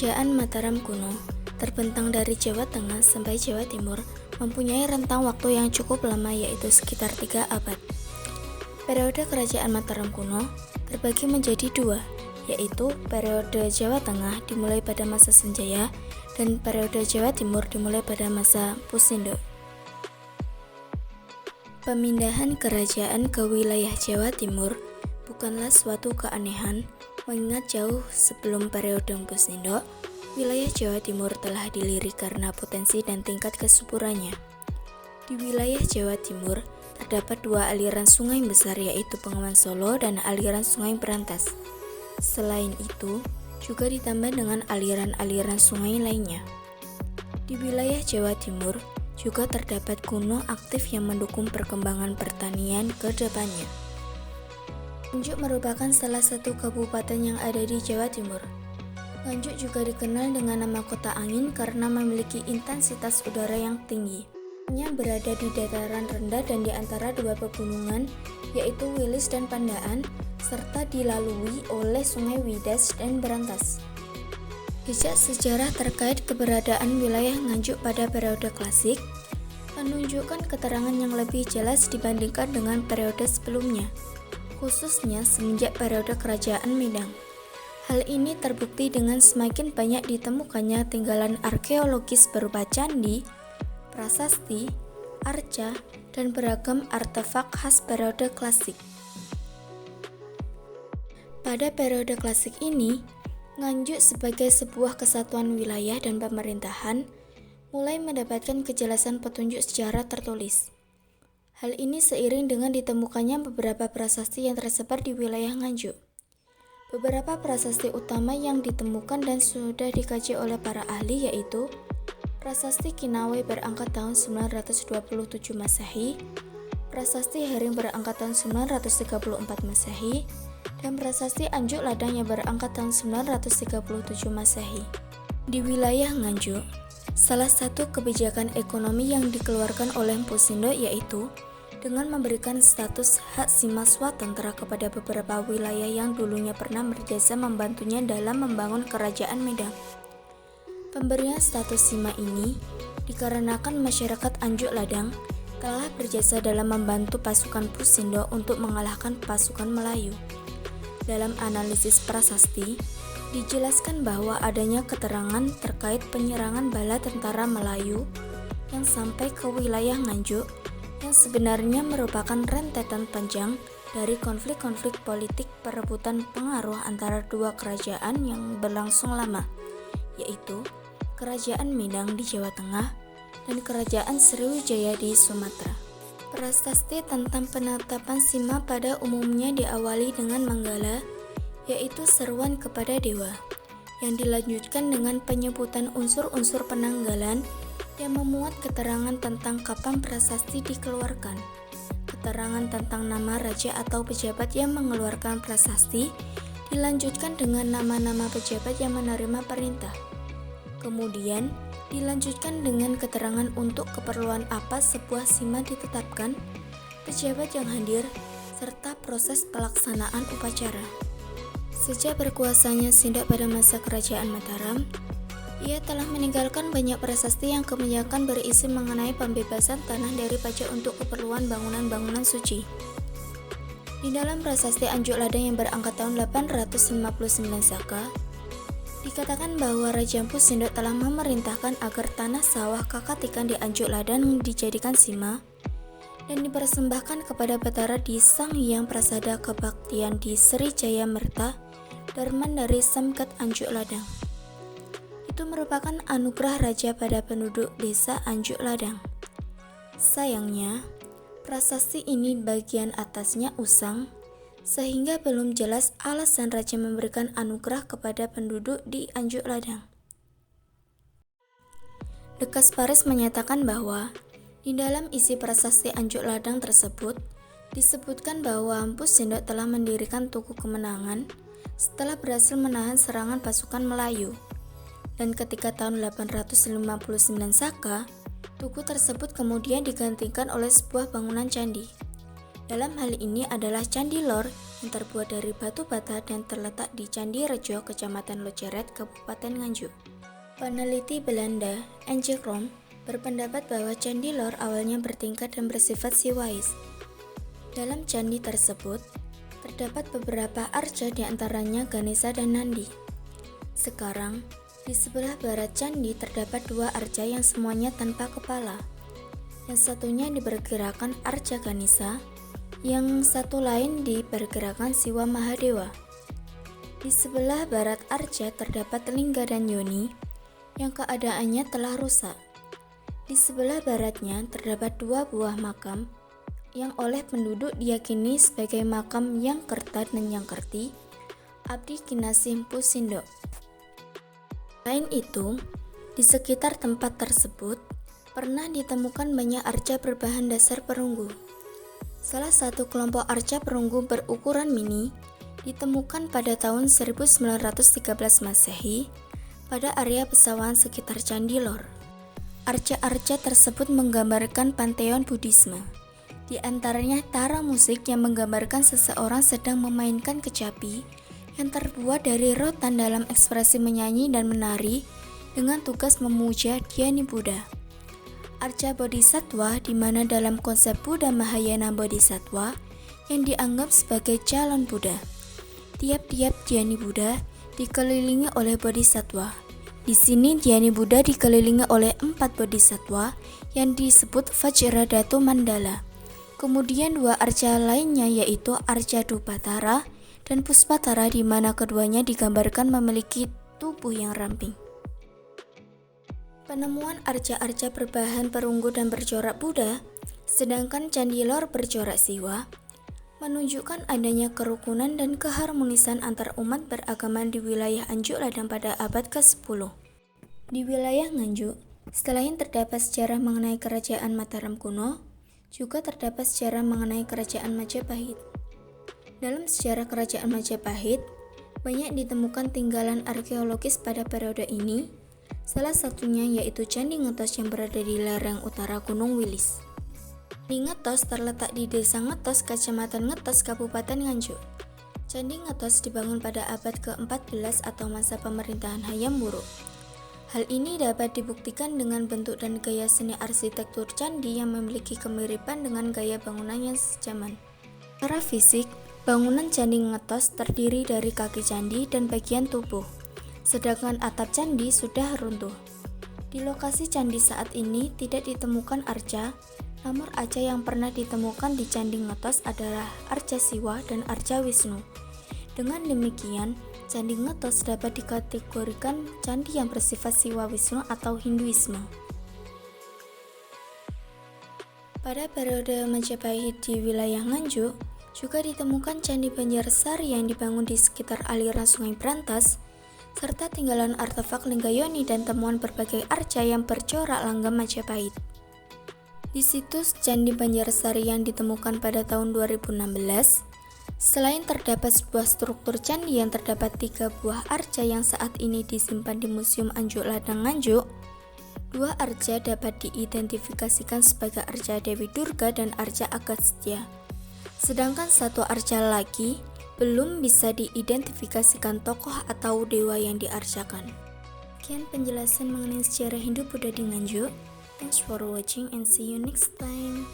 Kerajaan Mataram kuno, terbentang dari Jawa Tengah sampai Jawa Timur, mempunyai rentang waktu yang cukup lama yaitu sekitar 3 abad. Periode Kerajaan Mataram kuno terbagi menjadi dua, yaitu periode Jawa Tengah dimulai pada masa Sanjaya dan periode Jawa Timur dimulai pada masa Pusindo. Pemindahan kerajaan ke wilayah Jawa Timur bukanlah suatu keanehan, mengingat jauh sebelum periode Pusindo, wilayah Jawa Timur telah dilirik karena potensi dan tingkat kesuburannya. Di wilayah Jawa Timur terdapat dua aliran sungai besar yaitu Bengawan Solo dan aliran Sungai Berantas. Selain itu, juga ditambah dengan aliran-aliran sungai lainnya. Di wilayah Jawa Timur juga terdapat gunung aktif yang mendukung perkembangan pertanian ke depannya. Nganjuk merupakan salah satu kabupaten yang ada di Jawa Timur. Nganjuk juga dikenal dengan nama kota angin karena memiliki intensitas udara yang tinggi. Nya berada di dataran rendah dan di antara dua pegunungan, yaitu Wilis dan Pandaan, serta dilalui oleh Sungai Widas dan Berantas. Jejak sejarah terkait keberadaan wilayah Nganjuk pada periode klasik menunjukkan keterangan yang lebih jelas dibandingkan dengan periode sebelumnya, khususnya semenjak periode Kerajaan Medang. Hal ini terbukti dengan semakin banyak ditemukannya tinggalan arkeologis berupa candi, prasasti, arca, dan beragam artefak khas periode klasik. Pada periode klasik ini, Nganjuk sebagai sebuah kesatuan wilayah dan pemerintahan mulai mendapatkan kejelasan petunjuk sejarah tertulis. Hal ini seiring dengan ditemukannya beberapa prasasti yang tersebar di wilayah Nganjuk. Beberapa prasasti utama yang ditemukan dan sudah dikaji oleh para ahli yaitu Prasasti Kinawe berangkat tahun 927 Masehi, Prasasti Haring berangkat tahun 934 Masehi, dan Prasasti Anjuk Ladang yang berangkat tahun 937 Masehi. Di wilayah Nganjuk, salah satu kebijakan ekonomi yang dikeluarkan oleh Pusindo yaitu dengan memberikan status hak sima swatentera kepada beberapa wilayah yang dulunya pernah berjasa membantunya dalam membangun kerajaan Medang. Pemberian status sima ini dikarenakan masyarakat Anjuk Ladang telah berjasa dalam membantu pasukan Pusindo untuk mengalahkan pasukan Melayu. Dalam analisis prasasti, dijelaskan bahwa adanya keterangan terkait penyerangan bala tentara Melayu yang sampai ke wilayah Nganjuk yang sebenarnya merupakan rentetan panjang dari konflik-konflik politik perebutan pengaruh antara dua kerajaan yang berlangsung lama, yaitu Kerajaan Medang di Jawa Tengah dan Kerajaan Sriwijaya di Sumatera. Prasasti tentang penetapan sima pada umumnya diawali dengan manggala, yaitu seruan kepada dewa, yang dilanjutkan dengan penyebutan unsur-unsur penanggalan yang memuat keterangan tentang kapan prasasti dikeluarkan. Keterangan tentang nama raja atau pejabat yang mengeluarkan prasasti dilanjutkan dengan nama-nama pejabat yang menerima perintah. Kemudian dilanjutkan dengan keterangan untuk keperluan apa sebuah sima ditetapkan, pejabat yang hadir, serta proses pelaksanaan upacara. Sejak berkuasanya Sindok pada masa Kerajaan Mataram, ia telah meninggalkan banyak prasasti yang kebanyakan berisi mengenai pembebasan tanah dari pajak untuk keperluan bangunan-bangunan suci. Di dalam prasasti Anjuk Ladang yang berangkat tahun 859 Saka, dikatakan bahwa Raja Pusindo telah memerintahkan agar tanah sawah Kakatikan di Anjuk Ladang dijadikan sima dan dipersembahkan kepada Batara di Sang Hyang Prasada Kebaktian di Sriwijaya Merta, Darman dari Samkat Anjuk Ladang. Itu merupakan anugerah raja pada penduduk desa Anjuk Ladang. Sayangnya, prasasti ini bagian atasnya usang, sehingga belum jelas alasan raja memberikan anugerah kepada penduduk di Anjuk Ladang. Dekas Paris menyatakan bahwa di dalam isi prasasti Anjuk Ladang tersebut disebutkan bahwa Pusindo telah mendirikan Tugu Kemenangan setelah berhasil menahan serangan pasukan Melayu. Dan ketika tahun 859 Saka, tugu tersebut kemudian digantikan oleh sebuah bangunan candi. Dalam hal ini adalah Candi Lor yang terbuat dari batu bata dan terletak di Candi Rejo, Kecamatan Loceret, Kabupaten Nganjuk. Peneliti Belanda, N.J. Krom, berpendapat bahwa Candi Lor awalnya bertingkat dan bersifat siwais. Dalam candi tersebut, terdapat beberapa arca, di antaranya Ganesha dan Nandi. Sekarang, di sebelah barat candi terdapat dua arca yang semuanya tanpa kepala. Yang satunya diperkirakan arca Ganesha, yang satu lain diperkirakan Siwa Mahadewa. Di sebelah barat arca terdapat Lingga dan Yoni, yang keadaannya telah rusak. Di sebelah baratnya terdapat dua buah makam yang oleh penduduk diyakini sebagai makam Yang Kerta dan Yang Kerti, Abdi Kinasih Mpu Sindok. Selain itu, di sekitar tempat tersebut pernah ditemukan banyak arca berbahan dasar perunggu. Salah satu kelompok arca perunggu berukuran mini ditemukan pada tahun 1913 Masehi pada area pesawahan sekitar Candi Lor. Arca-arca tersebut menggambarkan panteon Buddhisme. Di antaranya tara musik yang menggambarkan seseorang sedang memainkan kecapi yang terbuat dari rotan dalam ekspresi menyanyi dan menari dengan tugas memuja Dhyani Buddha. Arca Bodhisattva, di mana dalam konsep Buddha Mahayana Bodhisattva yang dianggap sebagai calon Buddha. Tiap-tiap Dhyani Buddha dikelilingi oleh Bodhisattva. Di sini Dhyani Buddha dikelilingi oleh 4 Bodhisattva yang disebut Vajradhatu Mandala. Kemudian dua arca lainnya yaitu Arca Dupatara dan Puspatara, di mana keduanya digambarkan memiliki tubuh yang ramping. Penemuan arca-arca berbahan perunggu dan bercorak Buddha, sedangkan Candi Lor bercorak Siwa, menunjukkan adanya kerukunan dan keharmonisan antar umat beragama di wilayah Anjuk Ladang pada abad ke-10. Di wilayah Nganjuk, selain terdapat sejarah mengenai kerajaan Mataram kuno, juga terdapat sejarah mengenai kerajaan Majapahit. Dalam sejarah kerajaan Majapahit, banyak ditemukan tinggalan arkeologis pada periode ini, salah satunya yaitu Candi Ngetos yang berada di lereng utara Gunung Wilis. Candi Ngetos terletak di Desa Ngetos, Kecamatan Ngetos, Kabupaten Nganjuk. Candi Ngetos dibangun pada abad ke-14 atau masa pemerintahan Hayam Wuruk. Hal ini dapat dibuktikan dengan bentuk dan gaya seni arsitektur candi yang memiliki kemiripan dengan gaya bangunan yang sejaman. Secara fisik, bangunan Candi Ngetos terdiri dari kaki candi dan bagian tubuh, sedangkan atap candi sudah runtuh. Di lokasi candi saat ini tidak ditemukan arca, namun arca yang pernah ditemukan di Candi Ngetos adalah Arca Siwa dan Arca Wisnu. Dengan demikian, Candi Ngetos dapat dikategorikan candi yang bersifat Siwa Wisnu atau Hinduisme. Pada periode Majapahit di wilayah Nganjuk, juga ditemukan Candi Banjarsari yang dibangun di sekitar aliran Sungai Brantas, serta tinggalan artefak Linggayoni dan temuan berbagai arca yang bercorak langgam Majapahit. Di situs Candi Banjarsari yang ditemukan pada tahun 2016, selain terdapat sebuah struktur candi yang terdapat 3 buah arca yang saat ini disimpan di Museum Anjuk Ladang Nganjuk, 2 arca dapat diidentifikasikan sebagai arca Dewi Durga dan arca Agastya. Sedangkan 1 arca lagi belum bisa diidentifikasikan tokoh atau dewa yang diarcakan. Sekian penjelasan mengenai sejarah Hindu Buddha di Nganjuk. Thanks for watching and see you next time.